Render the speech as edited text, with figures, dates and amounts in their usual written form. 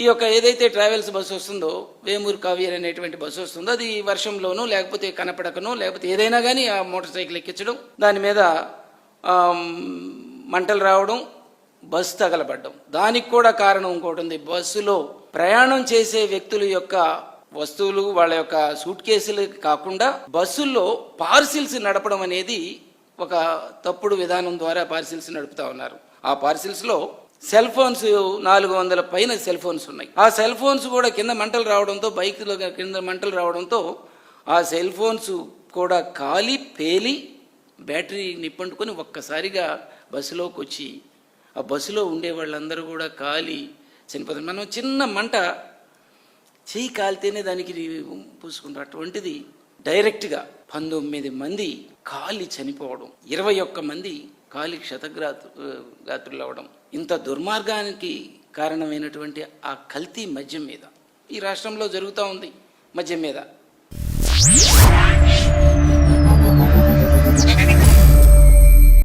ఈ యొక్క ఏదైతే ట్రావెల్స్ బస్సు వస్తుందో, వేమూరు కావ్య అనేటువంటి బస్సు వస్తుందో, అది వర్షంలోనూ లేకపోతే కనపడకనో లేకపోతే ఏదైనా కానీ ఆ మోటార్ సైకిల్ ఎక్కించడం, దాని మీద మంటలు రావడం, బస్సు తగలబడ్డం. దానికి కూడా కారణం ఇంకోటి ఉంది. బస్సులో ప్రయాణం చేసే వ్యక్తుల యొక్క వస్తువులు, వాళ్ళ యొక్క సూట్ కేసులు కాకుండా బస్సుల్లో పార్సిల్స్ నడపడం అనేది ఒక తప్పుడు విధానం ద్వారా పార్సిల్స్ నడుపుతా ఉన్నారు. ఆ పార్సిల్స్లో సెల్ ఫోన్స్ 400 పైన సెల్ ఫోన్స్ ఉన్నాయి. ఆ సెల్ ఫోన్స్ కూడా కింద మంటలు రావడంతో, బైక్లో కింద మంటలు రావడంతో ఆ సెల్ ఫోన్స్ కూడా కాలి పేలి బ్యాటరీ నిప్పంటుకొని ఒక్కసారిగా బస్సులోకి వచ్చి ఆ బస్సులో ఉండే వాళ్ళందరూ కూడా కాలి చనిపోతారు. మనం చిన్న మంట చెయ్యి కాలితేనే దానికి పూసుకుంటాం. అటువంటిది డైరెక్ట్గా 19 మంది కాలి చనిపోవడం, 21 మంది కాలి క్షతగాత్రులు అవ్వడం. ఇంత దుర్మార్గానికి కారణమైనటువంటి ఆ కల్తీ మద్యం మీద ఈ రాష్ట్రంలో జరుగుతూ ఉంది. మద్యం మీద